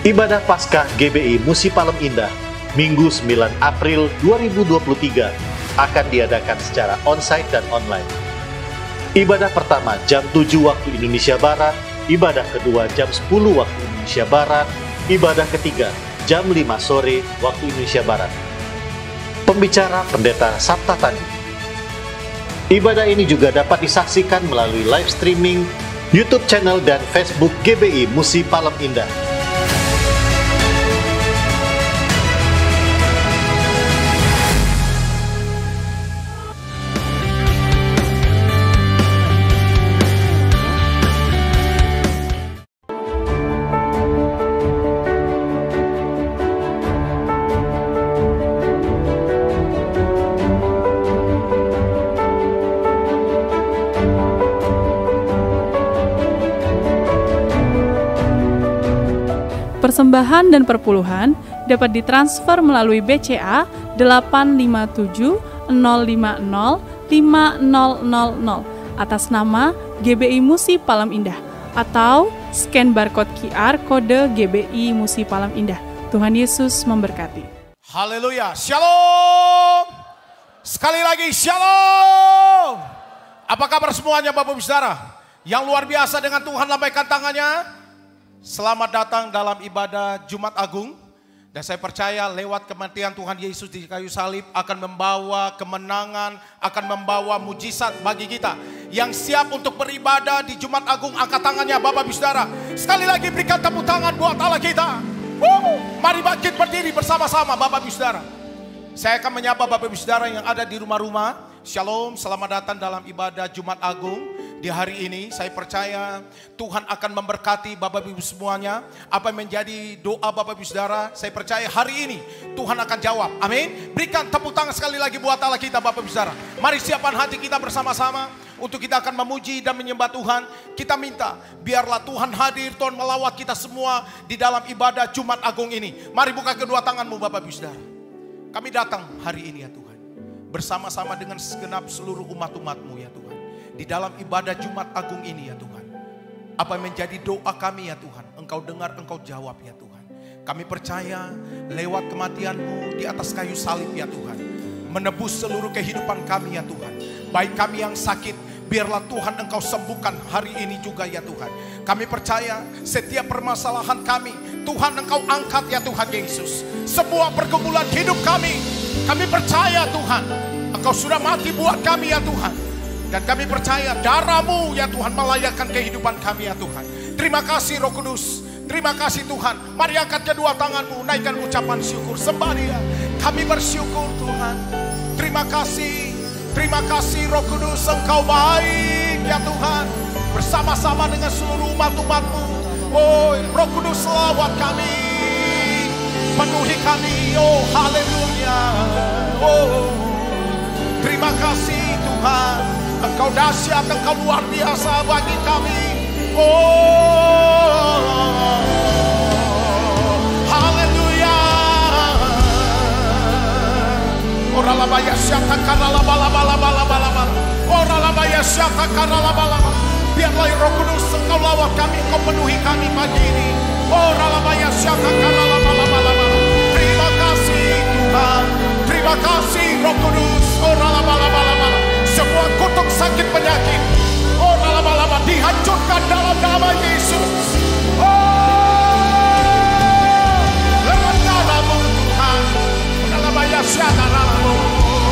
Ibadah Paskah GBI Musi Palem Indah, Minggu 9 April 2023 akan diadakan secara onsite dan online. Ibadah pertama jam 7 waktu Indonesia Barat, ibadah kedua jam 10 waktu Indonesia Barat, ibadah ketiga jam 5 sore waktu Indonesia Barat. Pembicara Pendeta Sabta Tani. Ibadah ini juga dapat disaksikan melalui live streaming YouTube channel dan Facebook GBI Musi Palem Indah. Persembahan dan perpuluhan dapat ditransfer melalui BCA 857 050 5000 atas nama GBI Musi Palem Indah atau scan barcode QR kode GBI Musi Palem Indah. Tuhan Yesus memberkati. Haleluya, shalom. Sekali lagi shalom. Apa kabar semuanya Bapak Ibu Saudara? Yang luar biasa dengan Tuhan, lambaikan tangannya. Selamat datang dalam ibadah Jumat Agung. Dan saya percaya lewat kematian Tuhan Yesus di kayu salib akan membawa kemenangan, akan membawa mujizat bagi kita. Yang siap untuk beribadah di Jumat Agung, angkat tangannya Bapak Ibu Saudara. Sekali lagi berikan tepuk tangan buat Allah kita. Mari bangkit berdiri bersama-sama Bapak Ibu Saudara. Saya akan menyapa Bapak Ibu Saudara yang ada di rumah-rumah. Shalom, selamat datang dalam ibadah Jumat Agung. Di hari ini saya percaya Tuhan akan memberkati Bapak Ibu semuanya. Apa yang menjadi doa Bapak Ibu Saudara, saya percaya hari ini Tuhan akan jawab. Amin. Berikan tepuk tangan sekali lagi buat Allah kita Bapak Ibu Saudara. Mari siapkan hati kita bersama-sama untuk kita akan memuji dan menyembah Tuhan. Kita minta biarlah Tuhan hadir, Tuhan melawat kita semua di dalam ibadah Jumat Agung ini. Mari buka kedua tanganmu Bapak Ibu Saudara. Kami datang hari ini ya Tuhan, bersama-sama dengan segenap seluruh umat-umat-Mu ya Tuhan. Di dalam ibadah Jumat Agung ini ya Tuhan. Apa yang menjadi doa kami ya Tuhan, Engkau dengar, Engkau jawab ya Tuhan. Kami percaya lewat kematian-Mu di atas kayu salib ya Tuhan, menebus seluruh kehidupan kami ya Tuhan. Baik kami yang sakit, biarlah Tuhan Engkau sembuhkan hari ini juga ya Tuhan. Kami percaya setiap permasalahan kami, Tuhan Engkau angkat ya Tuhan Yesus. Sebuah pergumulan hidup kami percaya Tuhan, Engkau sudah mati buat kami ya Tuhan. Dan kami percaya darah-Mu ya Tuhan melayakkan kehidupan kami ya Tuhan. Terima kasih Roh Kudus, terima kasih Tuhan. Mari angkat kedua tanganmu, naikkan ucapan syukur, sembah Dia. Kami bersyukur Tuhan. Terima kasih Roh Kudus, Engkau baik ya Tuhan. Bersama-sama dengan seluruh umat-umat-Mu. Oh Roh Kudus lawat kami, penuhi kami, oh haleluya. Oh terima kasih Tuhan. Engkau dahsyat, Engkau luar biasa bagi kami. Oh, haleluya. Ora labaya syata karala bala bala bala bala bala. Ora labaya syata karala bala bala. Biarlah Roh Kudus Engkau lawat kami, Engkau penuhi kami pagi ini. Ora labaya syata karala bala bala bala. Terima kasih Tuhan. Terima kasih Roh Kudus. Ora labala bala bala. Semua kutuk sakit penyakit, oh lama-lama dihancurkan dalam nama Yesus. Oh, lewat namamu Tuhan, lama-lama siapa namamu.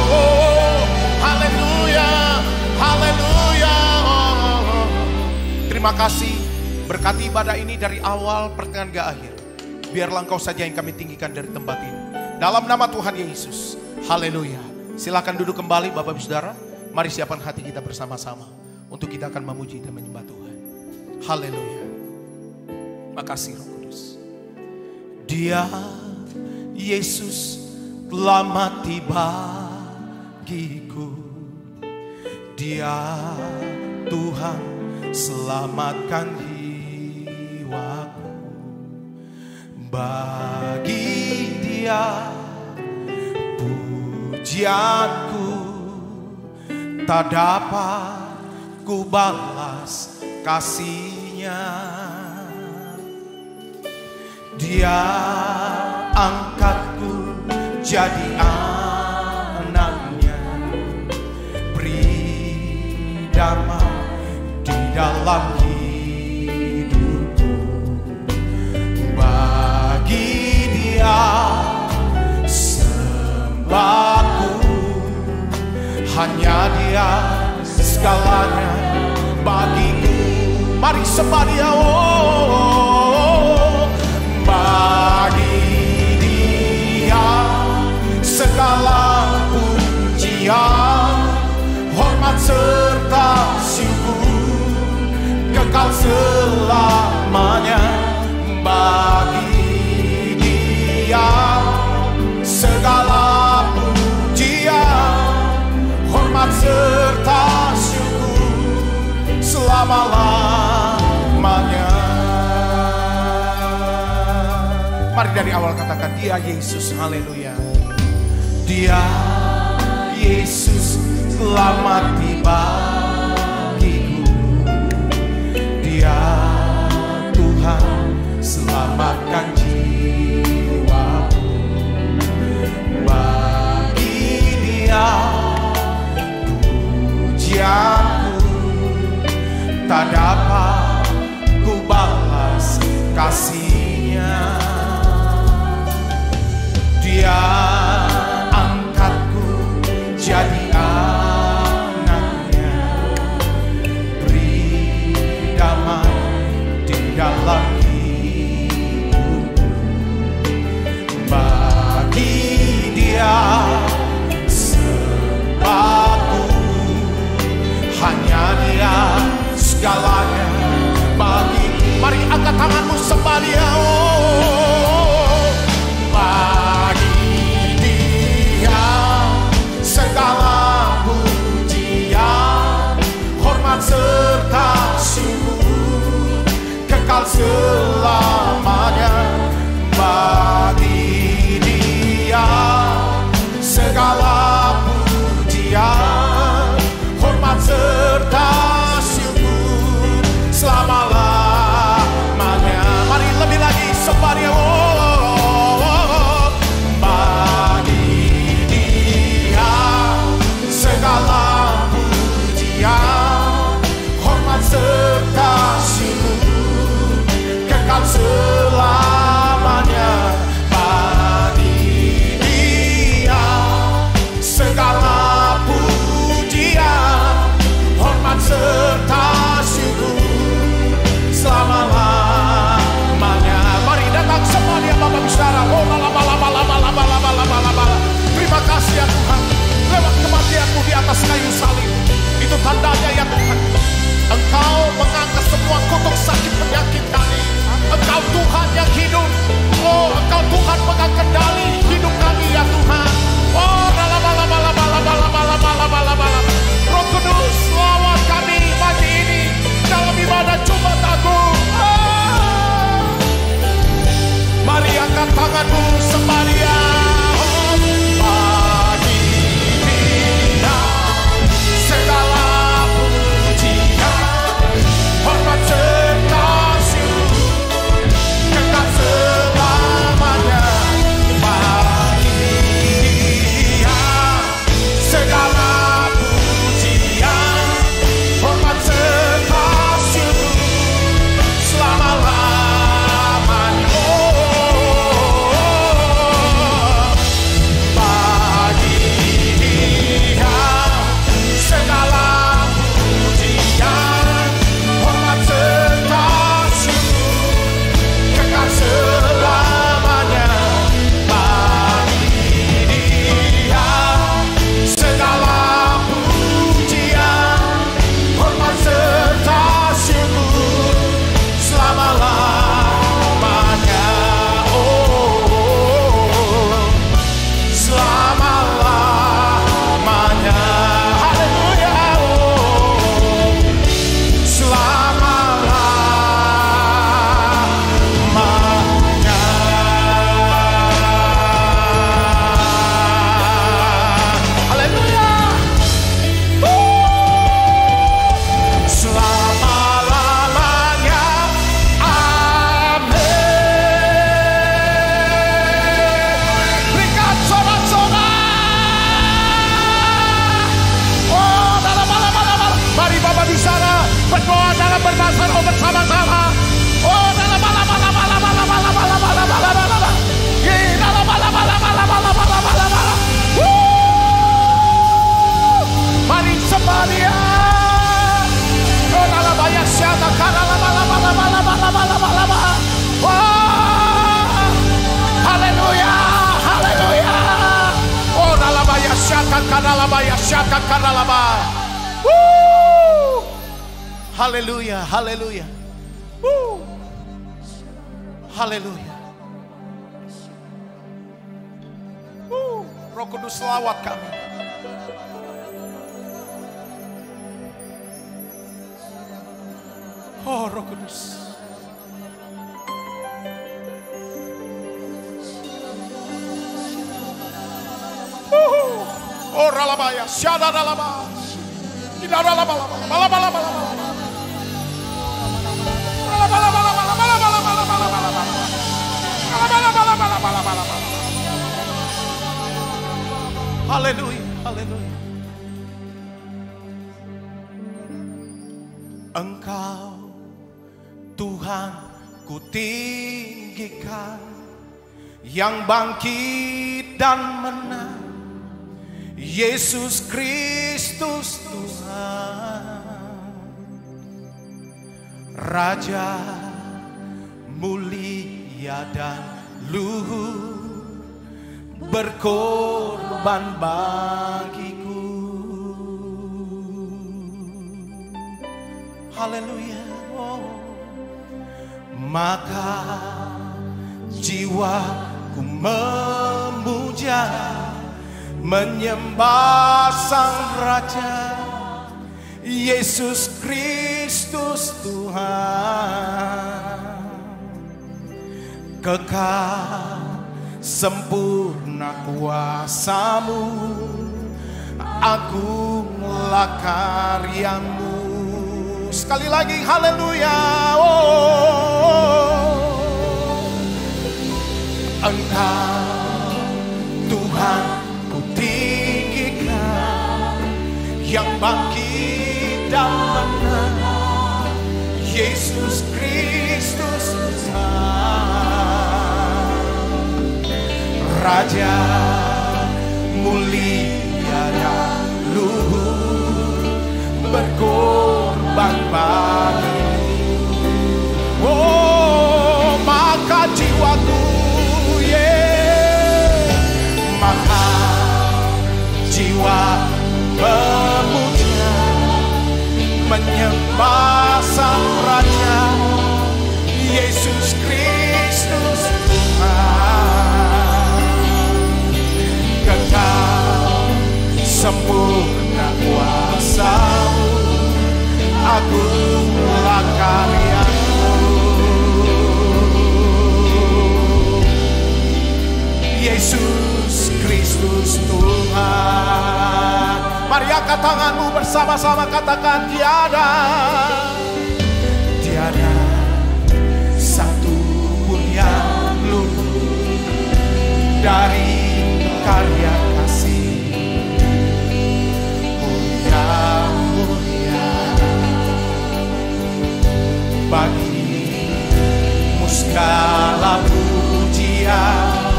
Oh, haleluya, haleluya. Terima kasih, berkati ibadah ini dari awal pertengahan ke akhir. Biarlah Engkau saja yang kami tinggikan dari tempat ini. Dalam nama Tuhan Yesus, haleluya. Silakan duduk kembali Bapak Ibu Saudara. Mari siapkan hati kita bersama-sama untuk kita akan memuji dan menyembah Tuhan. Haleluya. Makasih Roh Kudus. Dia Yesus telah mati bagiku. Dia Tuhan selamatkan jiwaku. Bagi Dia pujianku tak dapat ku balas kasih-Nya. Dia angkatku jadi anaknya, beri damai di dalam hidupku. Bagi Dia sembahku, hanya Dia segalanya bagiku. Mari sembah Dia, oh, bagi Dia segala pujian, hormat serta syukur kekal selamanya. Bagi Dia segala pujian, hormat serta syukur selama-lamanya. Mari dari awal katakan, Dia Yesus, haleluya. Dia Yesus telah mati bagiku. Dia Tuhan selamatkan jiwaku. Bagi Dia pujianku tak dapat ku balas kasih-Nya. Dia angkatku jadi anaknya, beri damai di dalam hidupku. Bagi Dia sembahku, hanya Dia segalanya bagiku. Mari angkat tanganmu, sembah Dia, oh, bagi Dia segala pujian, hormat serta syukur kekal selamanya. Bagi Dia segala pujian, hormat serta syukur selama-lamanya. Mari lebih lagi sembah Dia, oh, bagi Dia segala pujian, hormat serta syukur kekal selamanya. Bagi Dia segala pujian, hormat serta syukur selama-lamanya. Mari datang semua Dia, Bapak Bicara. Oh, terima kasih ya Tuhan, lewat kematian-Mu di atas kayu salib. Itu tandanya ya Tuhan, Engkau mengangkat semua kutuk sakit penyakit kami. Engkau Tuhan yang hidup. Oh, Engkau Tuhan pegang kendali hidup kami ya Tuhan. Oh, Roh Kudus, lawan kami pagi ini dalam ibadah Jumat Agung. Mari angkat tanganmu, sembah Dia. Bagi Dia segala pujian, hormat serta syukur kekal selamanya. Bagi Dia segala pujian, hormat serta syukur selama-lamanya. Oh, Oralabaya syaka karalaba. Haleluya, haleluya. Haleluya. Roh Kudus selawat kami. Oh Roh Kudus. Oh ralabaya, syada ralaba. Tidak ralaba, ralaba, ralaba, haleluya, haleluya. Engkau Tuhan ku tinggikan, yang bangkit dan menang, Yesus Kristus Tuhan, Raja mulia dan luhur, berkorban bagiku. Haleluya. Maka jiwaku memuja, menyembah Sang Raja, Yesus Kristus Tuhan. Kekal sempurna kuasa-Mu, agunglah karya-Mu. Sekali lagi haleluya. Engkau Tuhan ku tinggikan, yang bangkit dan menang, Yesus Kristus Tuhan, Raja mulia dan luhur, berkorban bagiku. Oh, maka jiwaku, maka jiwa memuja, menyembah Sang Raja, Yesus Kristus Tuhan. Kekal sempurna kuasa-Mu, agunglah karya-Mu. Yesus Kristus Tuhan. Mari angkat tanganmu bersama-sama, katakan tiada, tiada satu pun yang luput dari karya kasih. Mulia-mulia bagimu segala pujian,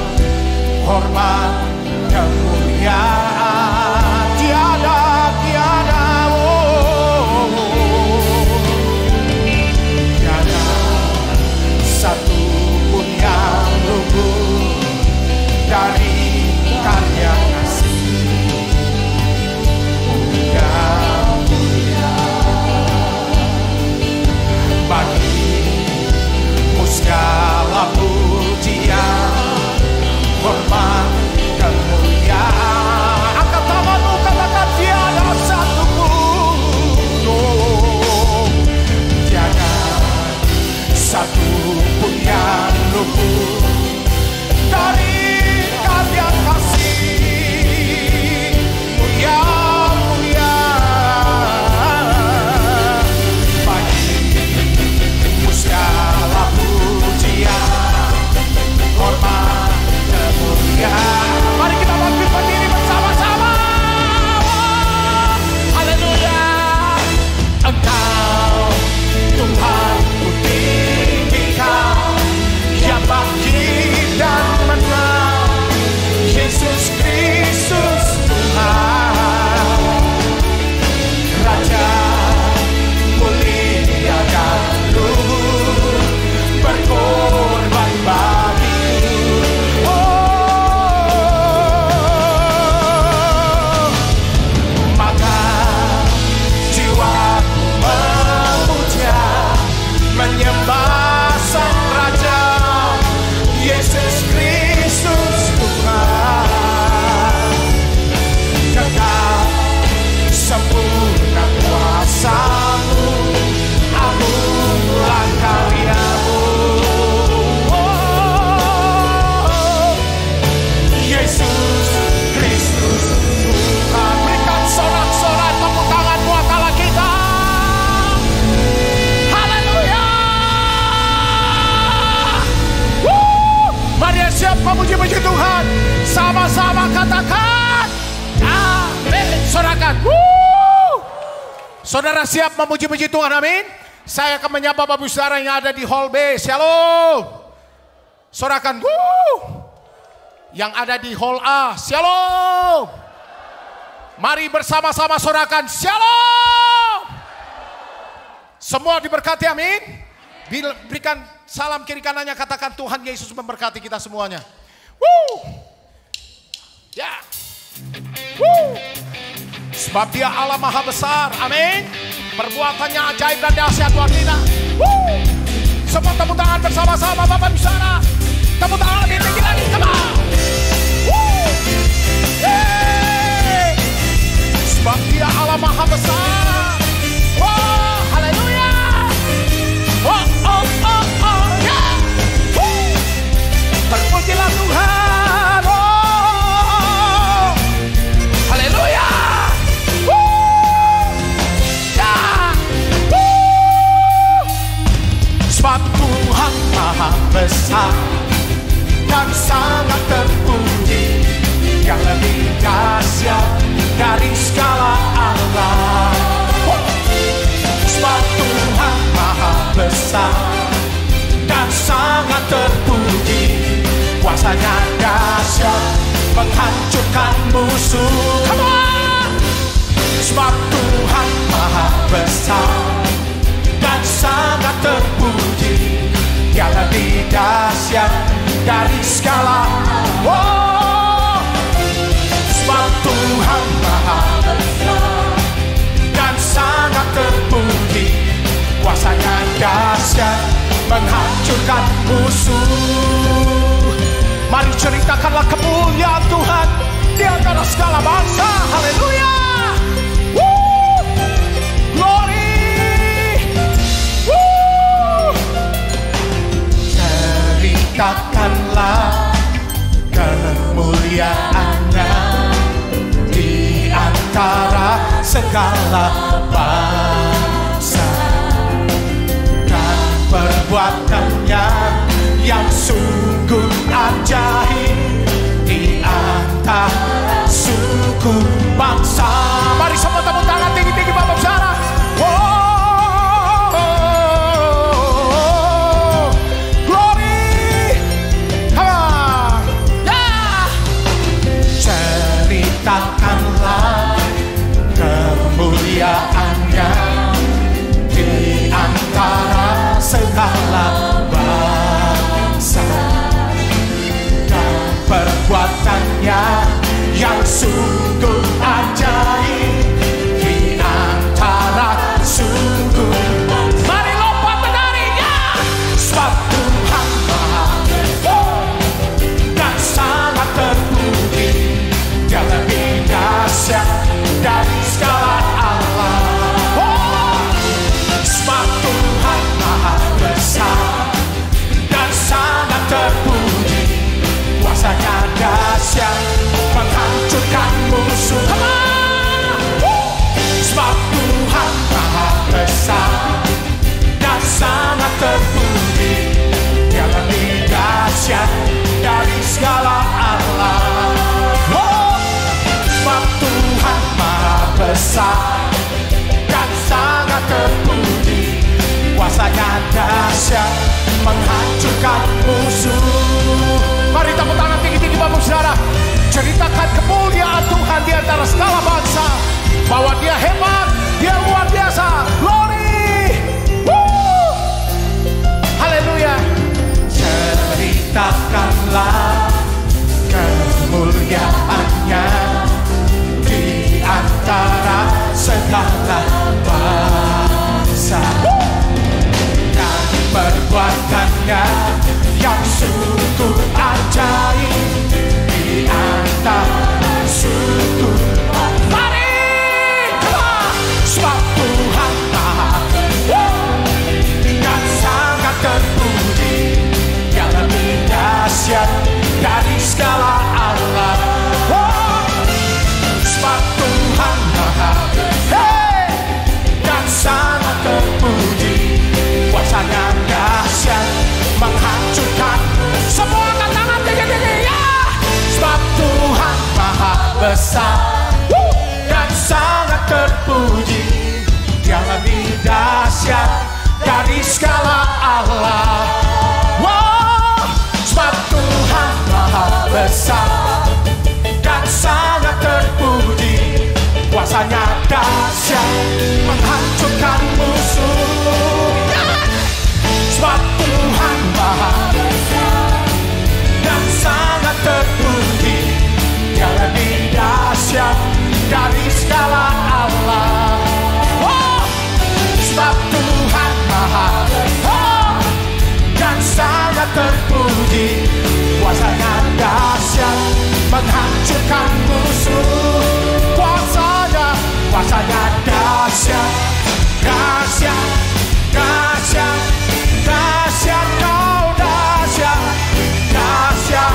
hormat, kemuliaan. Tiada, tiada, tiada satu pun yang luput dari karya kasih. Mulia-mulia bagimu segala pujian, hormat, kemuliaan. Angkat tanganmu, katakan tiada satu pun, oh, tiada satu pun yang luput dari karya kasih. Mulia-mulia bagimu segala pujian, hormat, kemuliaan. Mari kita bangkit berdiri bersama-sama. Haleluya. Engkau Tuhan ku tinggikan, yang bangkit Puji Tuhan. Sama-sama katakan amin. Sorakan. Saudara siap memuji-puji Tuhan, amin. Saya akan menyapa Bapak Saudara yang ada di Hall B. Shalom. Sorakan. Yang ada di Hall A. Shalom. Mari bersama-sama sorakan. Shalom. Semua diberkati, amin. Berikan salam kiri kanannya, katakan Tuhan Yesus memberkati kita semuanya. Ya. Sebab Dia Allah Maha Besar, amin. Perbuatannya ajaib dan dahsyat luar biasa. Semua tepuk tangan bersama-sama Bapak Ibu Saudara. Tepuk tangan lebih tinggi lagi, come on. Sebab Dia Allah Maha Besar. Wah, haleluya. Yeah. Terpujilah Tuhan. Haleluya. Sebab Tuhan Maha Besar dan sangat terpuji, yang lebih dahsyat dari segala Allah. Sebab Tuhan Maha Besar dan sangat terpuji, kuasanya dahsyat menghancurkan musuh. Come on! Sebab Tuhan Maha Besar dan sangat terpuji, Dia lebih dahsyat dari segala. Sebab Tuhan Maha Besar dan sangat terpuji, kuasanya dahsyat menghancurkan musuh. Mari ceritakanlah kemuliaan Tuhan di antara segala bangsa. Haleluya. Glory. Ceritakanlah kemuliaan-Nya di antara segala bangsa, dan perbuatannya yang sungguh ajaib di antara suku bangsa. Mari semua tepuk tangan tinggi-tinggi Bapak Saudara. Glory. Come on. Yeah. Ceritakanlah kemuliaan-Nya di antara segala bangsa, dan perbuatannya yang sungguh ajaib di antara suku. Mari lompat menarinya. Sebab Tuhan Maha dan sangat terpuji, Dia lebih dahsyat dari segala Allah. Sebab Tuhan Maha Besar dan sangat terpuji, kuasanya dahsyat menghancurkan musuh. Sebab Tuhan Maha Besar dan sangat terpuji, Dia lebih dahsyat dari segala Allah. Sebab Tuhan Maha Besar dan sangat terpuji, kuasanya dahsyat menghancurkan musuh. Mari tepuk tangan tinggi-tinggi Bapak Saudara. Ceritakan kemuliaan Tuhan di antara segala bangsa, bahwa Dia hebat, Dia luar biasa. Glory. Haleluya. Ceritakanlah kemuliaan-Nya di antara segala bangsa, dan perbuatannya yang sungguh ajaib di antara suku. Mari, sebab Tuhan Maha dan sangat terpuji, Dia lebih dahsyat dari segala Allah. Sebab Tuhan Maha dan sangat terpuji, kuasanya dahsyat menghancurkan semua tantangan tinggi-tinggi. Ya. menghancurkan musuh. Sebab Tuhan Maha besar dan sangat terpuji, Dia lebih dahsyat dari segala Allah. Oh, sebab Tuhan Maha besar dan sangat terpuji, kuasanya dahsyat menghancurkan musuh. Kuasanya dahsyat, dahsyat, dahsyat, dahsyat, kau dahsyat, dahsyat,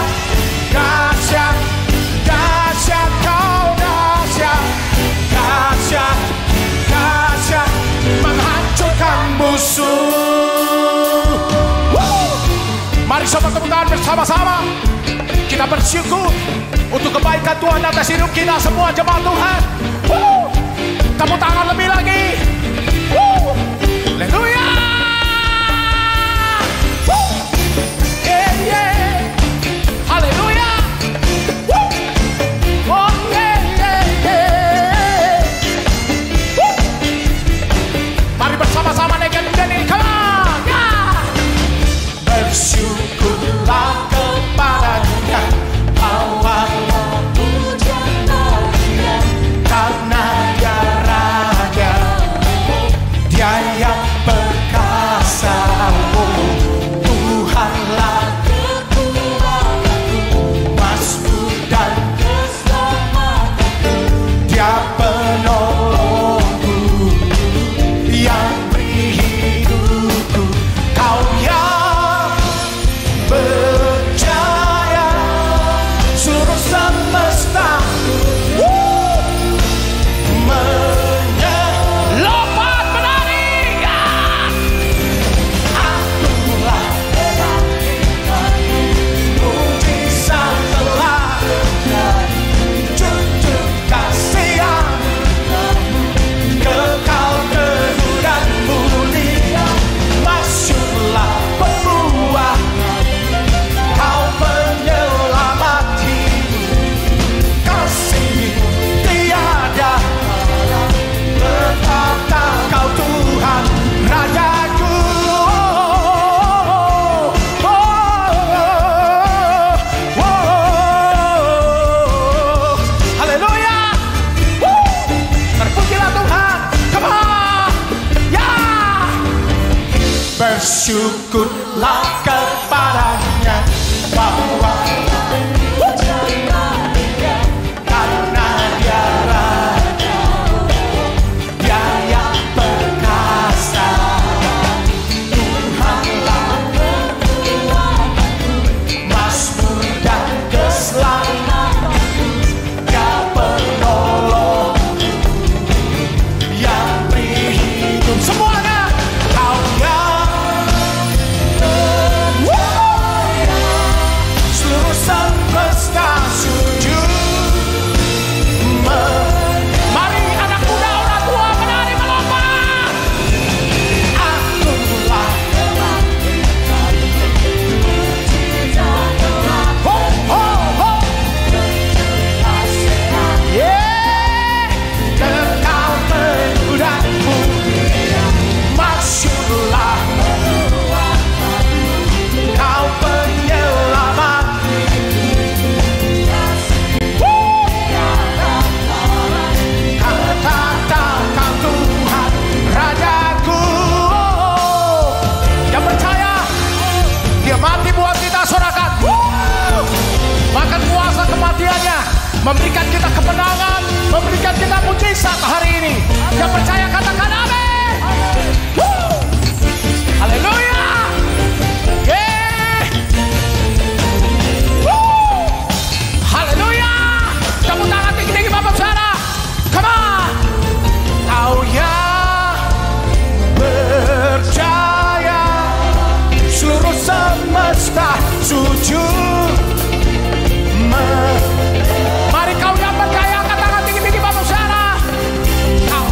dahsyat, dahsyat, kau dahsyat, dahsyat, dahsyat, menghancurkan musuh. Mari sobat tepuk tangan bersama-sama. Kita bersyukur untuk kebaikan Tuhan atas hidup kita semua jemaat Tuhan. Tepuk tangan lebih lagi. Haleluya. Yeah, yeah. Haleluya. Oh, yeah, yeah, yeah. Mari bersama-sama naikkan ini. Come on. Yeah. Bersyukurlah kepadanya, bawalah pujian Dia, karena Dia Raja, Dia yang perkasa. Tuhanlah kekuatanku, masku dan keselamatanku, Dia penolongku, yang beri hidupku. Kau yang berjaya, seluruh semesta lompat menari. Akulah mujizat telah junjung kasih yang kekal teguh dan mulia. Masyurlah pembuah, Kau penyelamat hidup. Kasih-Mu tiada berkata, Kau Tuhan Rajaku. Haleluya. Terpujilah Tuhan. Come on. Ya. Bersyukurlah kepadanya, bahwa karena Dia Raja, Dia yang perkasa. Tuhanlah Mazmur dan keselamatanku, Dia penolongku, yang beri hidup. Semuanya. Kau yang seluruh semesta sujud. Mari anak muda, orang tua menari melompat. Akulah ho, ho, ho. Yeah. Kekal teguh dan mulia. Masyurlah Kau penyelamat. Katakan Tuhan Rajaku. Yang percaya Dia mati buat kita, sorakan. Bahkan kuasa kematiannya memberikan kita kemenangan, memberikan kita mujizat hari ini. Yang percaya katakan amin. Haleluya. Yeah. Haleluya. Tepuk tangan tinggi-tinggi Bapak Saudara. Come on. Kau yang berjaya, seluruh semesta sujud. Mari kau yang berjaya, katakan tinggi-tinggi Bapak Saudara. Kau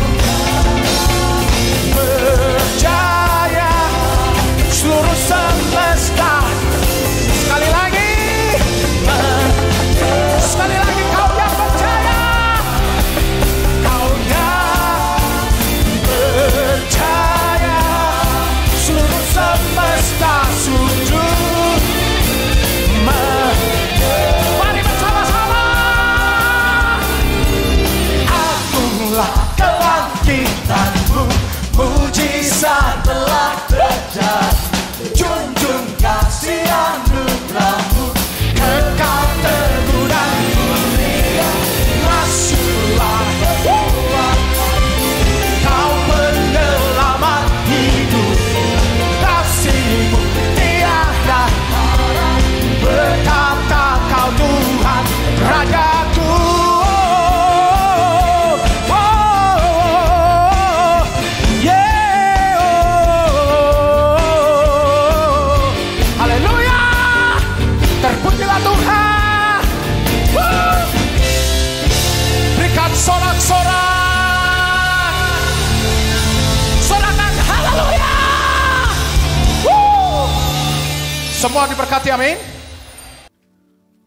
Semua diberkati, amin.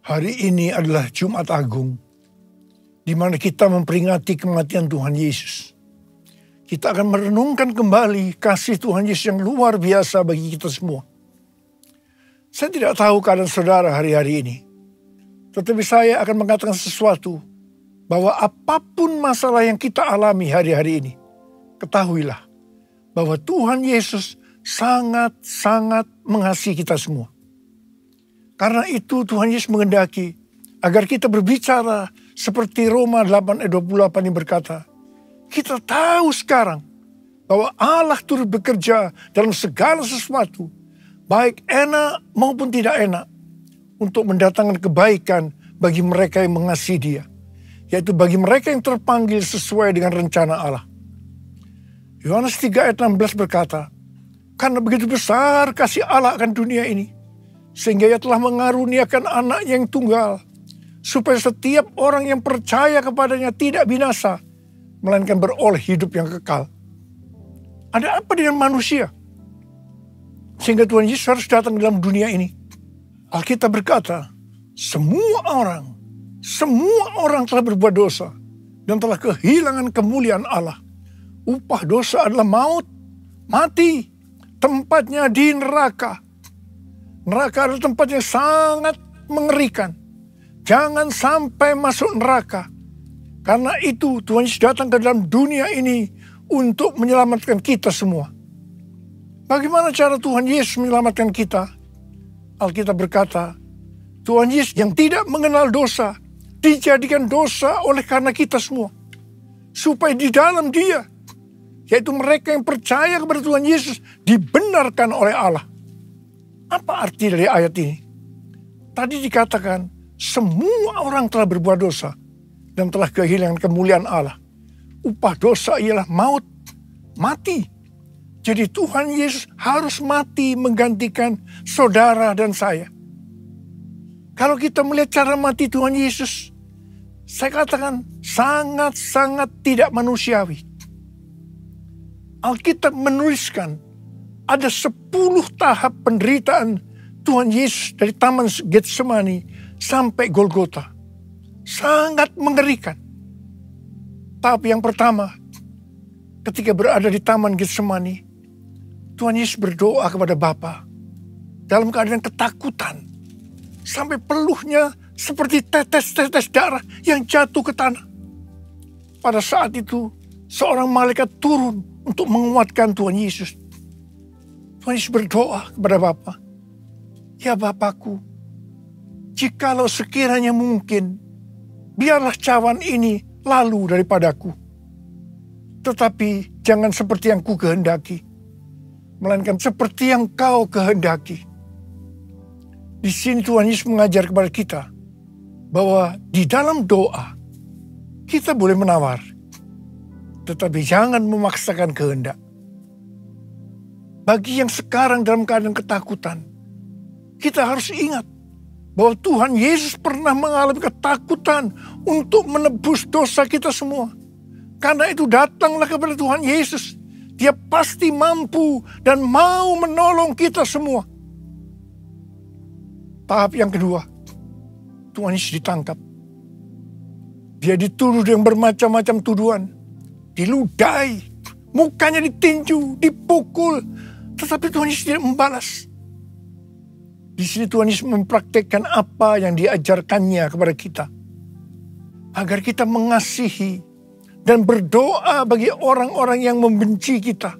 Hari ini adalah Jumat Agung, di mana kita memperingati kematian Tuhan Yesus. Kita akan merenungkan kembali kasih Tuhan Yesus yang luar biasa bagi kita semua. Saya tidak tahu keadaan saudara hari-hari ini, tetapi saya akan mengatakan sesuatu, bahwa apapun masalah yang kita alami hari-hari ini, ketahuilah bahwa Tuhan Yesus sangat-sangat mengasihi kita semua. Karena itu Tuhan Yesus menghendaki agar kita berbicara seperti Roma 8 ayat 28 yang berkata, kita tahu sekarang bahwa Allah turut bekerja dalam segala sesuatu, baik enak maupun tidak enak, untuk mendatangkan kebaikan bagi mereka yang mengasihi Dia, yaitu bagi mereka yang terpanggil sesuai dengan rencana Allah. Yohanes 3 ayat 16 berkata, karena begitu besar kasih Allah akan dunia ini, sehingga Ia telah mengaruniakan anak yang tunggal, supaya setiap orang yang percaya kepadanya tidak binasa, melainkan beroleh hidup yang kekal. Ada apa dengan manusia sehingga Tuhan Yesus harus datang dalam dunia ini? Alkitab berkata, semua orang telah berbuat dosa dan telah kehilangan kemuliaan Allah. Upah dosa adalah maut, mati, tempatnya di neraka. Neraka adalah tempat yang sangat mengerikan. Jangan sampai masuk neraka. Karena itu Tuhan Yesus datang ke dalam dunia ini untuk menyelamatkan kita semua. Bagaimana cara Tuhan Yesus menyelamatkan kita? Alkitab berkata, Tuhan Yesus yang tidak mengenal dosa, dijadikan dosa oleh karena kita semua. Supaya di dalam Dia, yaitu mereka yang percaya kepada Tuhan Yesus, dibenarkan oleh Allah. Apa arti dari ayat ini? Tadi dikatakan, semua orang telah berbuat dosa dan telah kehilangan kemuliaan Allah. Upah dosa ialah maut, mati. Jadi Tuhan Yesus harus mati menggantikan saudara dan saya. Kalau kita melihat cara mati Tuhan Yesus, saya katakan sangat-sangat tidak manusiawi. Alkitab menuliskan ada 10 tahap penderitaan Tuhan Yesus dari Taman Getsemani sampai Golgota. Sangat mengerikan. Tahap yang pertama, ketika berada di Taman Getsemani, Tuhan Yesus berdoa kepada Bapa dalam keadaan ketakutan. Sampai peluhnya seperti tetes-tetes darah yang jatuh ke tanah. Pada saat itu, seorang malaikat turun untuk menguatkan Tuhan Yesus. Tuhan Yesus berdoa kepada Bapa, ya Bapakku, jikalau sekiranya mungkin, biarlah cawan ini lalu daripadaku. Tetapi jangan seperti yang ku kehendaki, melainkan seperti yang Kau kehendaki. Di sini Tuhan Yesus mengajar kepada kita bahwa di dalam doa kita boleh menawar, tetapi jangan memaksakan kehendak. Bagi yang sekarang dalam keadaan ketakutan, kita harus ingat bahwa Tuhan Yesus pernah mengalami ketakutan untuk menebus dosa kita semua. Karena itu datanglah kepada Tuhan Yesus. Dia pasti mampu dan mau menolong kita semua. Tahap yang kedua, Tuhan Yesus ditangkap. Dia dituduh dengan bermacam-macam tuduhan. Diludahi, mukanya ditinju, dipukul. Tetapi Tuhan Yesus tidak membalas. Di sini Tuhan Yesus mempraktekkan apa yang diajarkannya kepada kita. Agar kita mengasihi dan berdoa bagi orang-orang yang membenci kita,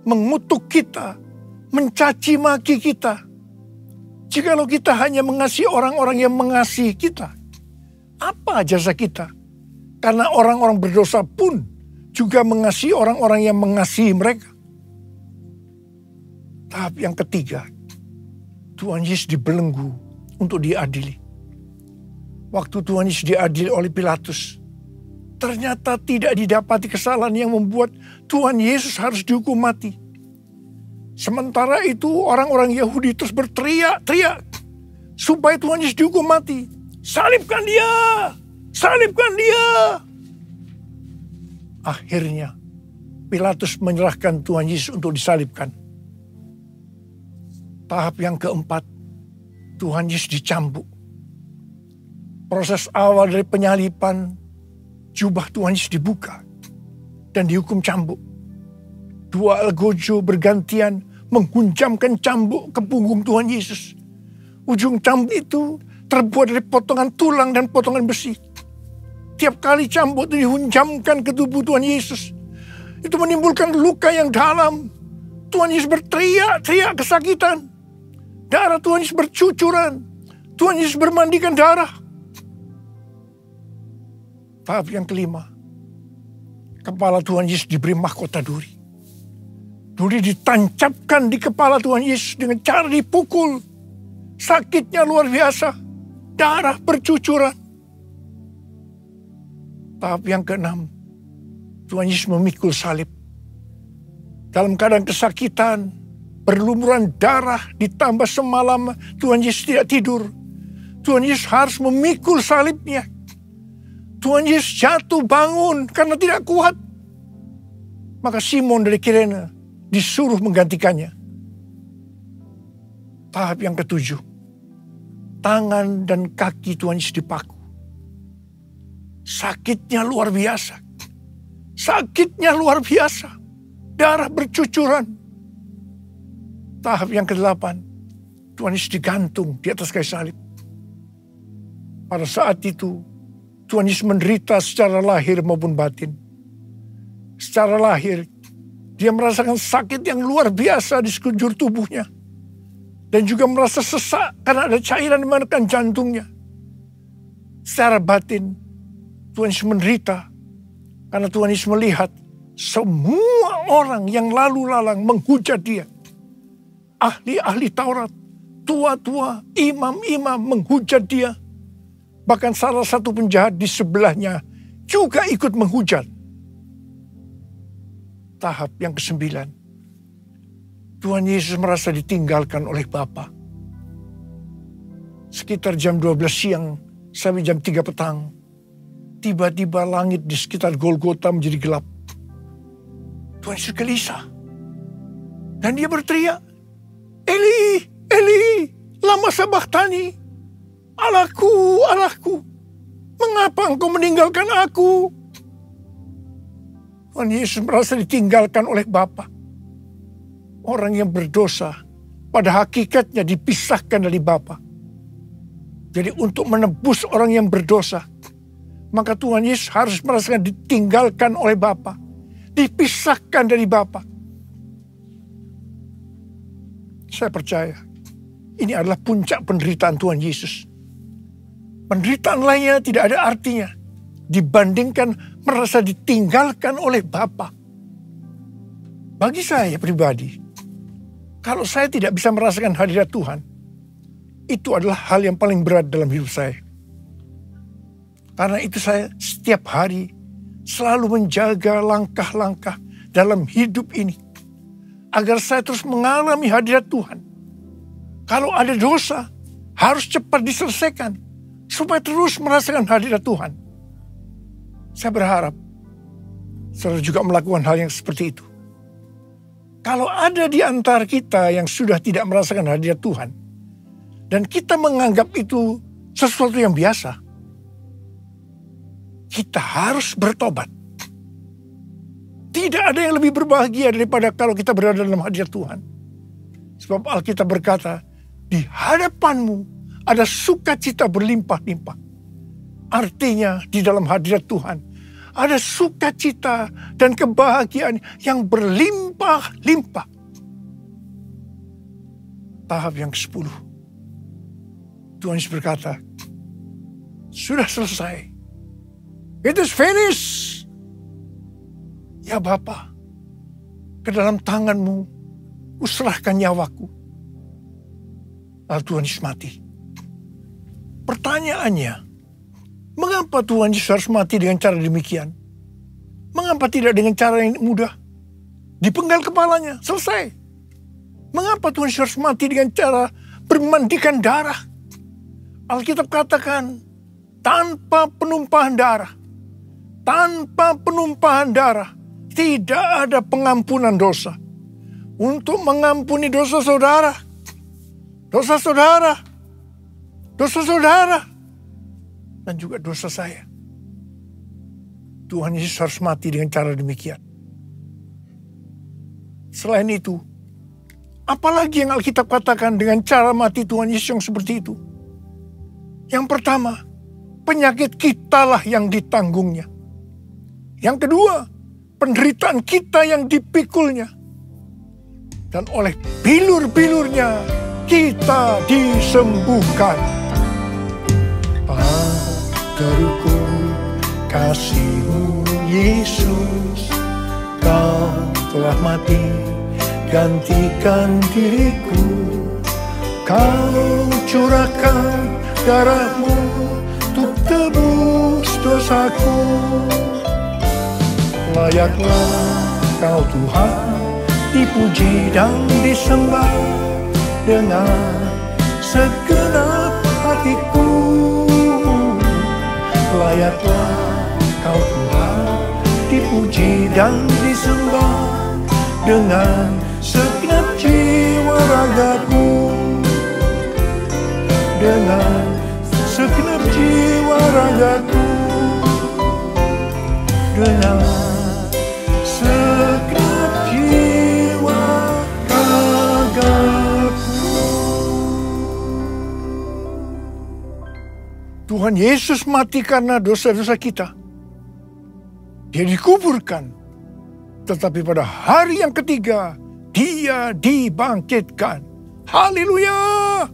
mengutuk kita, mencaci maki kita. Jikalau kita hanya mengasihi orang-orang yang mengasihi kita, apa jasa kita? Karena orang-orang berdosa pun juga mengasihi orang-orang yang mengasihi mereka. Tahap yang ketiga, Tuhan Yesus dibelenggu untuk diadili. Waktu Tuhan Yesus diadili oleh Pilatus, ternyata tidak didapati kesalahan yang membuat Tuhan Yesus harus dihukum mati. Sementara itu orang-orang Yahudi terus berteriak-teriak supaya Tuhan Yesus dihukum mati. Salibkan dia! Salibkan dia! Akhirnya Pilatus menyerahkan Tuhan Yesus untuk disalibkan. Tahap yang keempat, Tuhan Yesus dicambuk. Proses awal dari penyalipan, jubah Tuhan Yesus dibuka dan dihukum cambuk. Dua algojo bergantian menghunjamkan cambuk ke punggung Tuhan Yesus. Ujung cambuk itu terbuat dari potongan tulang dan potongan besi. Tiap kali cambuk itu dihunjamkan ke tubuh Tuhan Yesus, itu menimbulkan luka yang dalam. Tuhan Yesus berteriak-teriak kesakitan. Darah Tuhan Yesus bercucuran. Tuhan Yesus bermandikan darah. Tahap yang kelima, kepala Tuhan Yesus diberi mahkota duri. Duri ditancapkan di kepala Tuhan Yesus dengan cara dipukul. Sakitnya luar biasa. Darah bercucuran. Tahap yang keenam, Tuhan Yesus memikul salib. Dalam keadaan kesakitan, berlumuran darah, ditambah semalam Tuhan Yesus tidak tidur. Tuhan Yesus harus memikul salibnya. Tuhan Yesus jatuh bangun karena tidak kuat. Maka Simon dari Kirene disuruh menggantikannya. Tahap yang ketujuh, tangan dan kaki Tuhan Yesus dipaku. Sakitnya luar biasa. Sakitnya luar biasa. Darah bercucuran. Tahap yang ke-8, Tuhan Yesus digantung di atas kayu salib. Pada saat itu, Tuhan Yesus menderita secara lahir maupun batin. Secara lahir, dia merasakan sakit yang luar biasa di sekujur tubuhnya. Dan juga merasa sesak karena ada cairan di manakan jantungnya. Secara batin, Tuhan Yesus menderita karena Tuhan Yesus melihat semua orang yang lalu lalang menghujat dia. Ahli-ahli Taurat, tua-tua, imam-imam menghujat dia. Bahkan salah satu penjahat di sebelahnya juga ikut menghujat. Tahap yang ke-9, Tuhan Yesus merasa ditinggalkan oleh Bapa. Sekitar jam 12 siang sampai jam 3 petang, tiba-tiba langit di sekitar Golgota menjadi gelap. Tuhan Yesus gelisah. Dan dia berteriak, Eli, Eli, lama sabachthani. Allahku, Allahku, mengapa engkau meninggalkan aku? Tuhan Yesus merasa ditinggalkan oleh Bapa. Orang yang berdosa pada hakikatnya dipisahkan dari Bapa. Jadi untuk menebus orang yang berdosa, maka Tuhan Yesus harus merasakan ditinggalkan oleh Bapa. Dipisahkan dari Bapa. Saya percaya ini adalah puncak penderitaan Tuhan Yesus. Penderitaan lainnya tidak ada artinya dibandingkan merasa ditinggalkan oleh Bapa. Bagi saya pribadi, kalau saya tidak bisa merasakan hadirat Tuhan, itu adalah hal yang paling berat dalam hidup saya. Karena itu saya setiap hari selalu menjaga langkah-langkah dalam hidup ini. Agar saya terus mengalami hadirat Tuhan. Kalau ada dosa, harus cepat diselesaikan. Supaya terus merasakan hadirat Tuhan. Saya berharap saudara juga melakukan hal yang seperti itu. Kalau ada di antara kita yang sudah tidak merasakan hadirat Tuhan, dan kita menganggap itu sesuatu yang biasa, kita harus bertobat. Tidak ada yang lebih berbahagia daripada kalau kita berada dalam hadirat Tuhan. Sebab Alkitab berkata, di hadapanmu ada sukacita berlimpah-limpah. Artinya di dalam hadirat Tuhan ada sukacita dan kebahagiaan yang berlimpah-limpah. Tahap yang ke-10. Tuhan Yesus berkata, sudah selesai. It is finished. Ya Bapa, ke dalam tanganmu kuserahkan nyawaku. Lalu Tuhan Yesus mati. Pertanyaannya, mengapa Tuhan Yesus harus mati dengan cara demikian? Mengapa tidak dengan cara yang mudah? Dipenggal kepalanya, selesai. Mengapa Tuhan Yesus harus mati dengan cara bermandikan darah? Alkitab katakan, tanpa penumpahan darah. Tanpa penumpahan darah, tidak ada pengampunan dosa. Untuk mengampuni dosa saudara, dosa saudara, dan juga dosa saya. Tuhan Yesus harus mati dengan cara demikian. Selain itu, apalagi yang Alkitab katakan dengan cara mati Tuhan Yesus yang seperti itu? Yang pertama, penyakit kitalah yang ditanggungnya. Yang kedua, penderitaan kita yang dipikulnya. Dan oleh bilur-bilurnya kita disembuhkan. Padaku kasih-Mu Yesus, Kau telah mati gantikan diriku. Kau curahkan darah-Mu untuk tebus dosaku. Layaklah Kau Tuhan dipuji dan disembah dengan segenap hatiku. Layaklah Kau Tuhan dipuji dan disembah dengan segenap jiwa ragaku. Dengan segenap jiwa ragaku. Dengan segenap jiwa ragaku. Tuhan Yesus mati karena dosa-dosa kita. Dia dikuburkan. Tetapi pada hari yang ketiga, Dia dibangkitkan. Haleluya!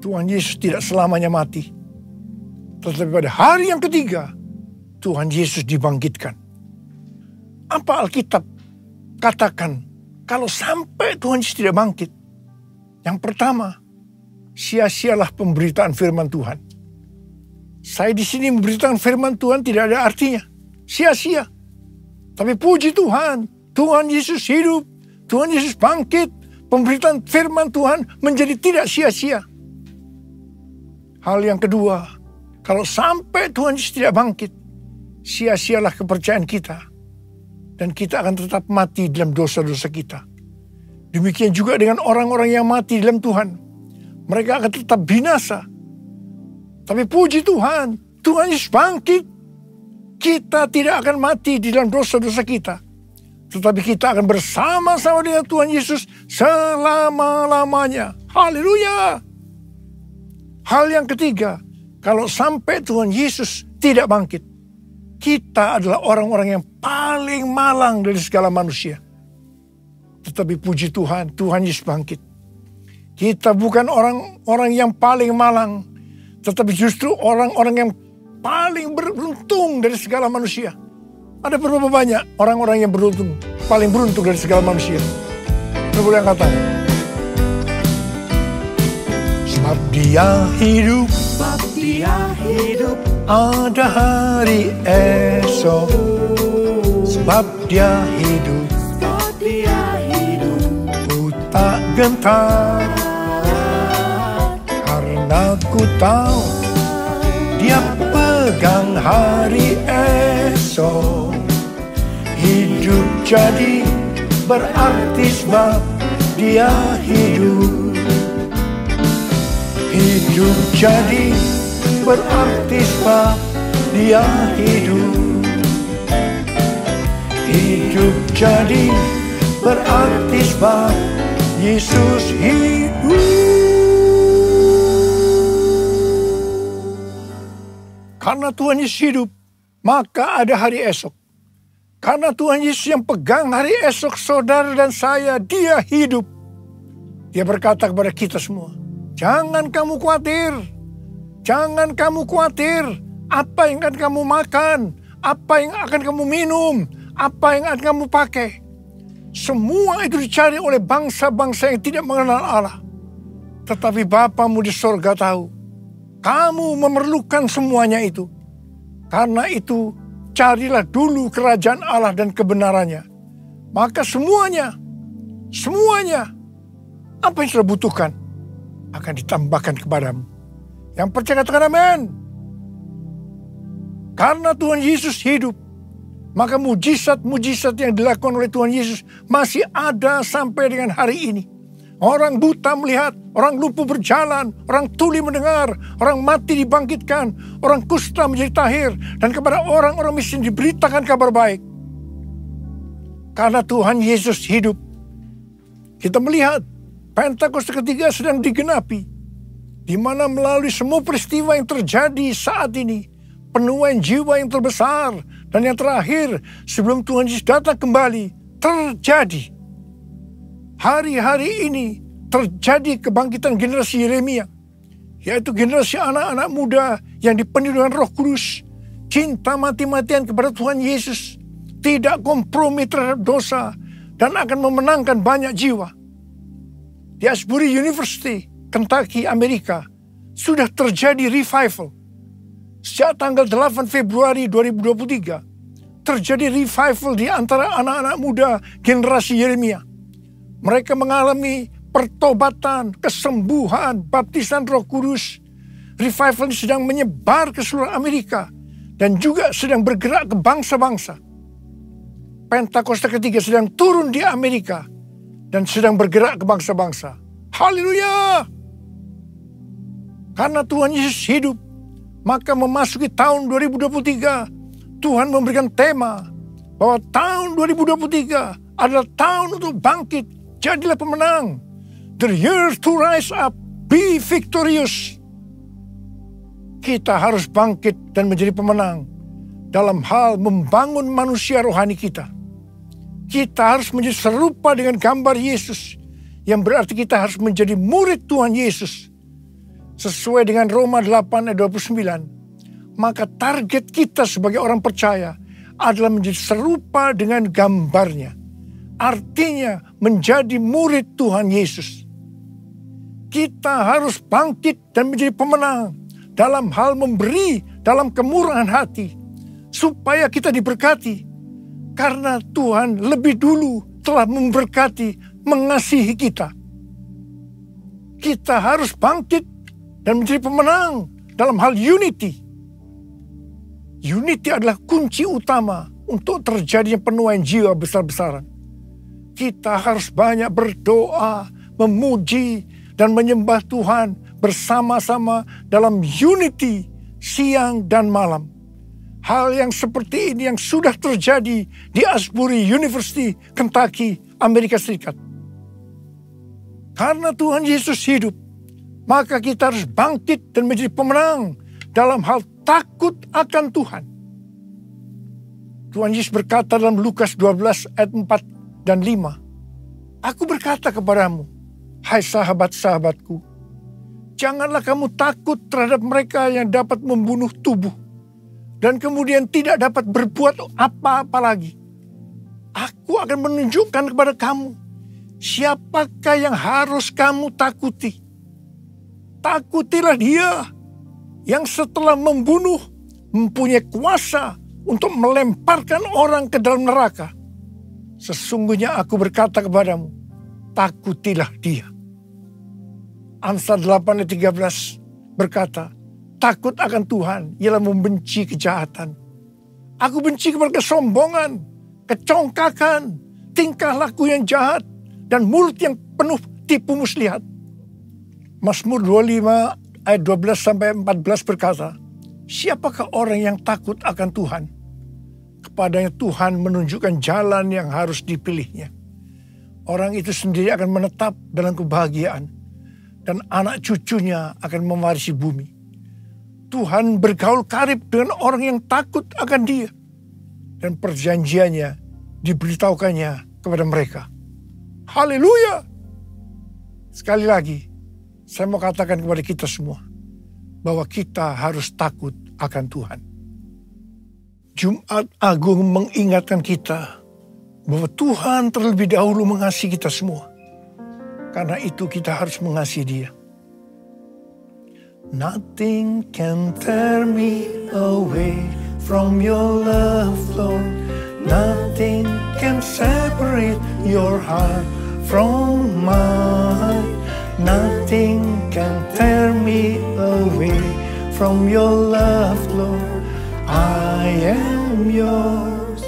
Tuhan Yesus tidak selamanya mati. Tetapi pada hari yang ketiga, Tuhan Yesus dibangkitkan. Apa Alkitab katakan kalau sampai Tuhan Yesus tidak bangkit? Yang pertama, sia-sialah pemberitaan firman Tuhan. Saya di sini memberitakan firman Tuhan tidak ada artinya. Sia-sia. Tapi puji Tuhan, Tuhan Yesus hidup, Tuhan Yesus bangkit, pemberitaan firman Tuhan menjadi tidak sia-sia. Hal yang kedua, kalau sampai Tuhan Yesus tidak bangkit, sia-sialah kepercayaan kita. Dan kita akan tetap mati dalam dosa-dosa kita. Demikian juga dengan orang-orang yang mati dalam Tuhan. Mereka akan tetap binasa. Tapi puji Tuhan, Tuhan Yesus bangkit. Kita tidak akan mati di dalam dosa-dosa kita. Tetapi kita akan bersama-sama dengan Tuhan Yesus selama-lamanya. Haleluya! Hal yang ketiga, kalau sampai Tuhan Yesus tidak bangkit, kita adalah orang-orang yang paling malang dari segala manusia. Tetapi puji Tuhan, Tuhan Yesus bangkit. Kita bukan orang-orang yang paling malang, tetapi justru orang-orang yang paling beruntung dari segala manusia. Ada berapa banyak orang-orang yang beruntung, paling beruntung dari segala manusia? Saya boleh angkat. Sebab Dia hidup, ada hari esok. Sebab Dia hidup, ku tak gentar. Karena ku tahu Dia pegang hari esok. Hidup jadi berarti sebab Dia hidup. Hidup jadi berarti sebab Dia hidup. Hidup jadi berarti sebab Yesus hidup. Karena Tuhan Yesus hidup, maka ada hari esok. Karena Tuhan Yesus yang pegang hari esok saudara dan saya, Dia hidup. Dia berkata kepada kita semua, jangan kamu khawatir. Jangan kamu khawatir. Apa yang akan kamu makan? Apa yang akan kamu minum? Apa yang akan kamu pakai? Semua itu dicari oleh bangsa-bangsa yang tidak mengenal Allah. Tetapi Bapamu di sorga tahu. Kamu memerlukan semuanya itu. Karena itu, carilah dulu kerajaan Allah dan kebenarannya. Maka semuanya, apa yang sudah butuhkan, akan ditambahkan kepadamu. Yang percaya katakan amin. Karena Tuhan Yesus hidup, maka mujizat-mujizat yang dilakukan oleh Tuhan Yesus masih ada sampai dengan hari ini. Orang buta melihat, orang lumpuh berjalan, orang tuli mendengar, orang mati dibangkitkan, orang kusta menjadi tahir, dan kepada orang-orang miskin diberitakan kabar baik. Karena Tuhan Yesus hidup, kita melihat Pentakosta ketiga sedang digenapi, di mana melalui semua peristiwa yang terjadi saat ini, penuaian jiwa yang terbesar dan yang terakhir sebelum Tuhan Yesus datang kembali terjadi. Hari-hari ini terjadi kebangkitan generasi Yeremia, yaitu generasi anak-anak muda yang dipenuhi dengan Roh Kudus, cinta mati-matian kepada Tuhan Yesus, tidak kompromi terhadap dosa, dan akan memenangkan banyak jiwa. Di Asbury University, Kentucky, Amerika, sudah terjadi revival. Sejak tanggal 8 Februari 2023, terjadi revival di antara anak-anak muda generasi Yeremia. Mereka mengalami pertobatan, kesembuhan, baptisan Roh Kudus. Revival ini sedang menyebar ke seluruh Amerika dan juga sedang bergerak ke bangsa-bangsa. Pentakosta ketiga sedang turun di Amerika dan sedang bergerak ke bangsa-bangsa. Haleluya! Karena Tuhan Yesus hidup, maka memasuki tahun 2023, Tuhan memberikan tema bahwa tahun 2023 adalah tahun untuk bangkit. Jadilah pemenang. The year to rise up, be victorious. Kita harus bangkit dan menjadi pemenang dalam hal membangun manusia rohani kita. Kita harus menjadi serupa dengan gambar Yesus, yang berarti kita harus menjadi murid Tuhan Yesus. Sesuai dengan Roma 8 ayat 29, maka target kita sebagai orang percaya adalah menjadi serupa dengan gambarnya. Artinya menjadi murid Tuhan Yesus. Kita harus bangkit dan menjadi pemenang dalam hal memberi, dalam kemurahan hati, supaya kita diberkati. Karena Tuhan lebih dulu telah memberkati, mengasihi kita. Kita harus bangkit dan menjadi pemenang dalam hal unity. Unity adalah kunci utama untuk terjadinya penuaian jiwa besar-besaran. Kita harus banyak berdoa, memuji, dan menyembah Tuhan bersama-sama dalam unity siang dan malam. Hal yang seperti ini yang sudah terjadi di Asbury University, Kentucky, Amerika Serikat. Karena Tuhan Yesus hidup, maka kita harus bangkit dan menjadi pemenang dalam hal takut akan Tuhan. Tuhan Yesus berkata dalam Lukas 12 ayat 4 dan 5, Aku berkata kepadamu, hai sahabat-sahabatku, janganlah kamu takut terhadap mereka yang dapat membunuh tubuh, dan kemudian tidak dapat berbuat apa-apa lagi. Aku akan menunjukkan kepada kamu, siapakah yang harus kamu takuti. Takutilah Dia yang setelah membunuh mempunyai kuasa untuk melemparkan orang ke dalam neraka. Sesungguhnya aku berkata kepadamu, takutilah Dia. Amsal 8 ayat 13 berkata, takut akan Tuhan ialah membenci kejahatan. Aku benci kepada kesombongan, kecongkakan, tingkah laku yang jahat, dan mulut yang penuh tipu muslihat. Mazmur 25 ayat 12 sampai 14 berkata, siapakah orang yang takut akan Tuhan? Kepadanya Tuhan menunjukkan jalan yang harus dipilihnya. Orang itu sendiri akan menetap dalam kebahagiaan, dan anak cucunya akan mewarisi bumi. Tuhan bergaul karib dengan orang yang takut akan Dia, dan perjanjiannya diberitahukannya kepada mereka. Haleluya! Sekali lagi, saya mau katakan kepada kita semua, bahwa kita harus takut akan Tuhan. Jumat Agung mengingatkan kita bahwa Tuhan terlebih dahulu mengasihi kita semua. Karena itu kita harus mengasihi Dia. Nothing can tear me away from your love, Lord. Nothing can separate your heart from mine. Nothing can tear me away from your love, Lord. I am yours,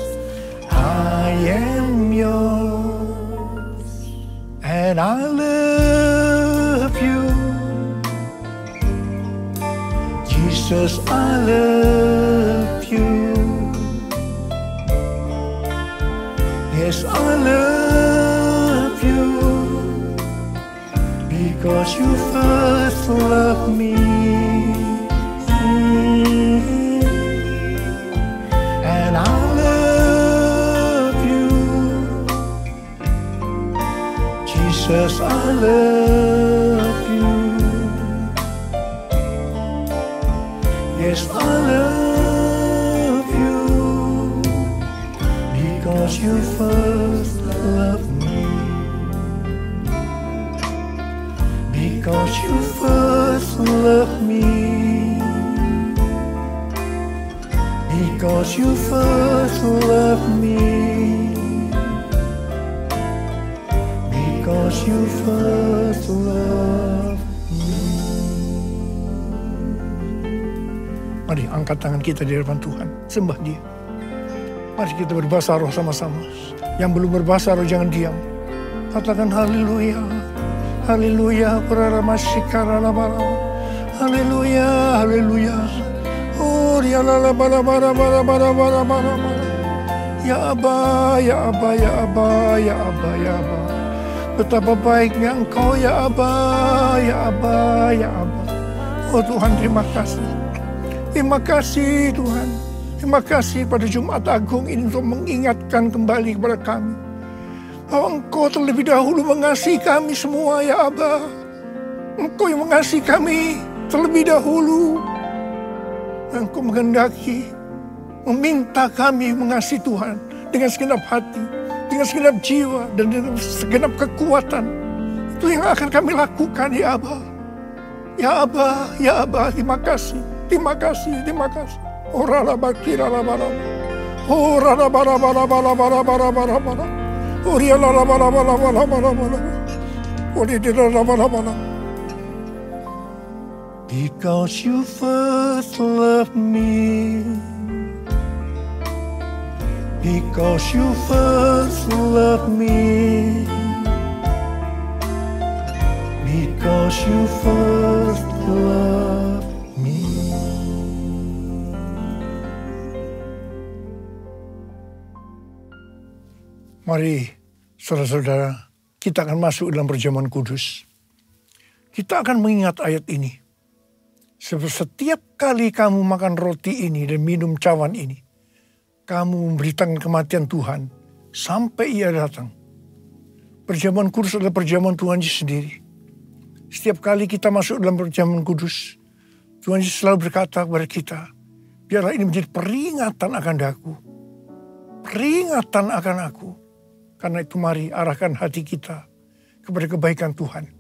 I am yours, and I live Jesus, I love you. Yes, I love you, because you first loved me. And I love you, Jesus, I love you. Yes, I love you, because you first loved me. Because you first loved me. Because you first loved me. Because you first loved me. Mari angkat tangan kita di hadapan Tuhan, sembah Dia. Mari kita berbahasa roh sama-sama. Yang belum berbahasa roh jangan diam. Katakan haleluya. Haleluya. Haleluya. Haleluya. Oh, ya la la bara bara bara bara bara bara. Ya Aba, ya Aba, ya Aba, ya Aba, ya Aba. Betapa baiknya Engkau ya Aba, ya Aba, ya Aba. Oh Tuhan, terima kasih. Terima kasih Tuhan. Terima kasih pada Jumat Agung ini untuk mengingatkan kembali kepada kami bahwa Engkau terlebih dahulu mengasihi kami semua ya Aba. Engkau yang mengasihi kami terlebih dahulu. Engkau menghendaki, meminta kami mengasihi Tuhan dengan segenap hati, dengan segenap jiwa, dan dengan segenap kekuatan. Itu yang akan kami lakukan ya Aba. Ya Aba, ya Aba, terima kasih. Terima kasih, terima kasih. Ora la bakira la bara. Ora la bara bara bara bara bara bara bara. Ora la bara bara bara bara bara. Ora la bara bara. Because you first loved me. Because you first loved me. Because you first loved me. Mari saudara-saudara, kita akan masuk dalam perjamuan kudus. Kita akan mengingat ayat ini. Setiap kali kamu makan roti ini dan minum cawan ini, kamu memberitakan kematian Tuhan sampai Ia datang. Perjamuan kudus adalah perjamuan Tuhan Yesus sendiri. Setiap kali kita masuk dalam perjamuan kudus, Tuhan Yesus selalu berkata kepada kita, biarlah ini menjadi peringatan akan Aku. Peringatan akan Aku. Karena itu mari arahkan hati kita kepada kebaikan Tuhan.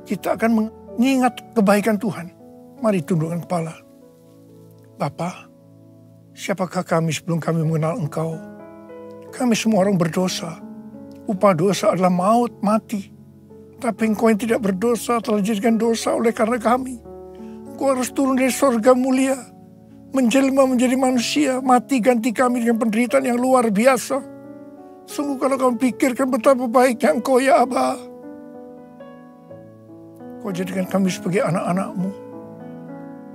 Kita akan mengingat kebaikan Tuhan. Mari tundukkan kepala. Bapa, siapakah kami sebelum kami mengenal Engkau? Kami semua orang berdosa. Upah dosa adalah maut, mati. Tapi Engkau yang tidak berdosa telah dijadikan dosa oleh karena kami. Engkau harus turun dari surga mulia, menjelma menjadi manusia, mati ganti kami dengan penderitaan yang luar biasa. Sungguh kalau kau pikirkan betapa baiknya Engkau ya Aba. Kau jadikan kami sebagai anak-anak-Mu.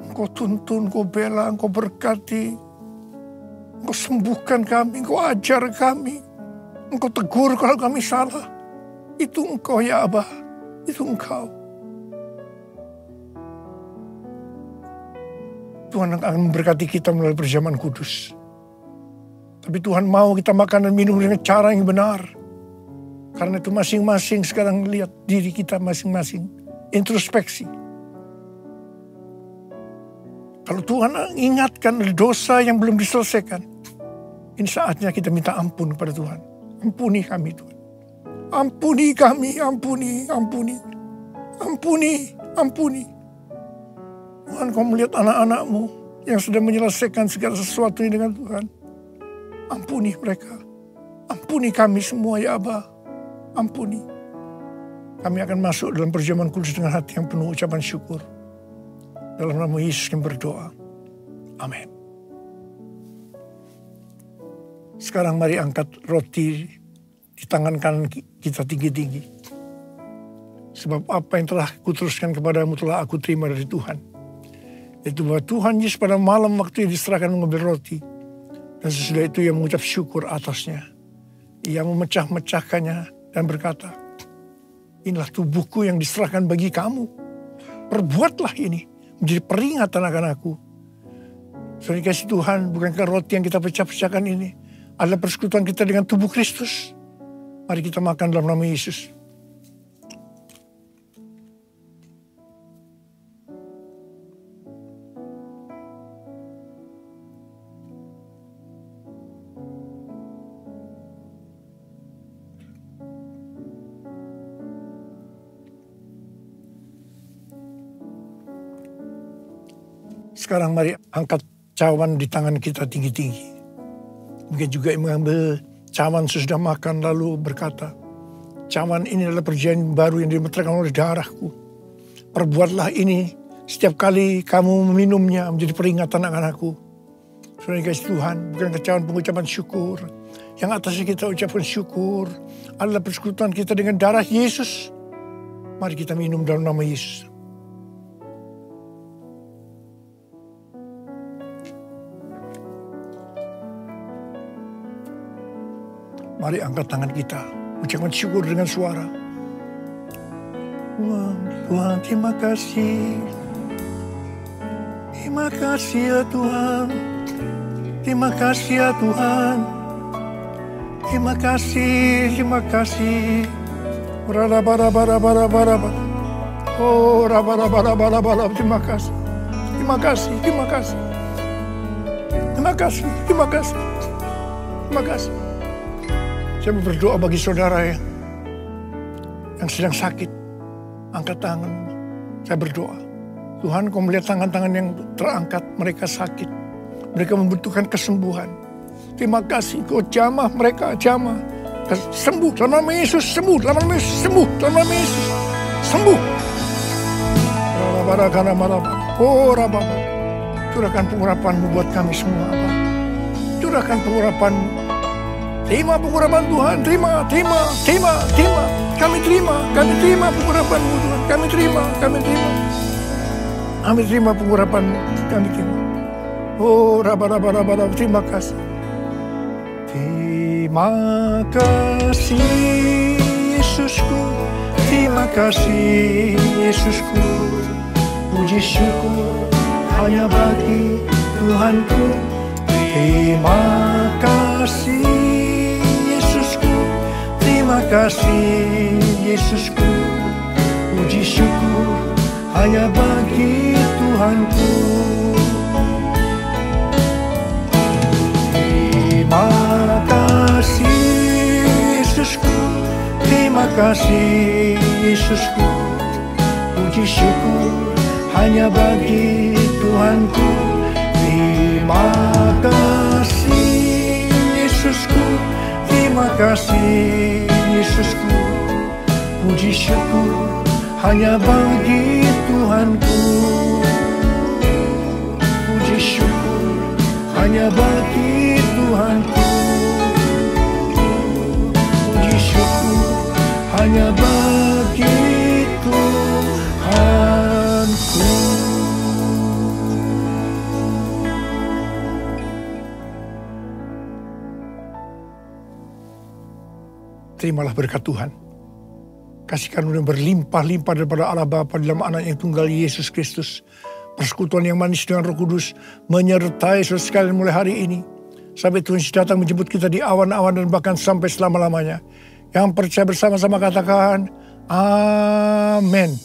Engkau tuntun, Engkau bela, Engkau berkati. Engkau sembuhkan kami, Engkau ajar kami. Engkau tegur kalau kami salah. Itu Engkau ya Aba, itu Engkau. Tuhan akan memberkati kita melalui perjamuan kudus. Tapi Tuhan mau kita makan dan minum dengan cara yang benar. Karena itu masing-masing sekarang lihat diri kita masing-masing. Introspeksi. Kalau Tuhan ingatkan dosa yang belum diselesaikan, ini saatnya kita minta ampun kepada Tuhan. Ampuni kami Tuhan. Ampuni kami, ampuni, ampuni. Ampuni, ampuni. Tuhan, Kau melihat anak-anak-Mu yang sudah menyelesaikan segala sesuatu ini dengan Tuhan. Ampuni mereka. Ampuni kami semua ya Aba. Ampuni. Kami akan masuk dalam perjamuan kudus dengan hati yang penuh ucapan syukur. Dalam nama Yesus kami berdoa. Amin. Sekarang mari angkat roti di tangan kanan kita tinggi-tinggi. Sebab apa yang telah kuteruskan kepadamu telah aku terima dari Tuhan. Itu bahwa Tuhan Yesus pada malam waktu ia diserahkan mengambil roti. Dan sesudah itu ia mengucap syukur atasnya. Ia memecah-mecahkannya dan berkata, inilah tubuhku yang diserahkan bagi kamu. Perbuatlah ini menjadi peringatan akan aku. Saudara kasih Tuhan, bukankah roti yang kita pecah-pecahkan ini adalah persekutuan kita dengan tubuh Kristus? Mari kita makan dalam nama Yesus. Sekarang mari angkat cawan di tangan kita tinggi-tinggi. Mungkin juga mengambil cawan sesudah makan lalu berkata, cawan ini adalah perjanjian baru yang dimeteraikan oleh darahku. Perbuatlah ini setiap kali kamu meminumnya menjadi peringatan akan aku. Saudara kasih Tuhan, bukan cawan pengucapan syukur. Yang atasnya kita ucapkan syukur adalah persekutuan kita dengan darah Yesus. Mari kita minum dalam nama Yesus. Mari angkat tangan kita, ucapkan syukur dengan suara. Tuhan, terima kasih. Terima kasih ya Tuhan. Terima kasih ya Tuhan. Terima kasih, terima kasih. Oh, terima kasih. Terima kasih, terima kasih. Terima kasih, terima kasih. Terima kasih. Saya berdoa bagi saudara yang sedang sakit. Angkat tangan. Saya berdoa. Tuhan, Kau melihat tangan-tangan yang terangkat. Mereka sakit. Mereka membutuhkan kesembuhan. Terima kasih. Kau jamah mereka, jamah. Sembuh dalam nama Yesus. Sembuh dalam nama Yesus. Sembuh dalam nama Yesus. Sembuh. Oh, Rababa. Curahkan pengurapan-Mu buat kami semua. Curahkan pengurapan-Mu. Terima pengurapan Tuhan, terima. Kami terima pengurapan-Mu Tuhan. Kami terima. Kami terima pengurapan-Mu, kami terima. Oh, raba, terima kasih. Terima kasih Yesusku, terima kasih Yesusku. Puji syukur hanya bagi Tuhanku. Terima kasih terima kasih Yesusku, puji syukur hanya bagi Tuhanku. Terima kasih Yesusku, terima kasih Yesusku, puji syukur hanya bagi Tuhanku. Terima kasih Yesusku, terima kasih Yesusku, puji syukur hanya bagi Tuhanku. Puji syukur hanya bagi Tuhanku. Puji syukur hanya bagi Tuhanku. Terimalah berkat Tuhan. Kasih karunia berlimpah-limpah daripada Allah Bapa dalam anak yang tunggal Yesus Kristus. Persekutuan yang manis dengan Roh Kudus menyertai saudara sekalian mulai hari ini. Sampai Tuhan datang menjemput kita di awan-awan dan bahkan sampai selama-lamanya. Yang percaya bersama-sama katakan, Amin.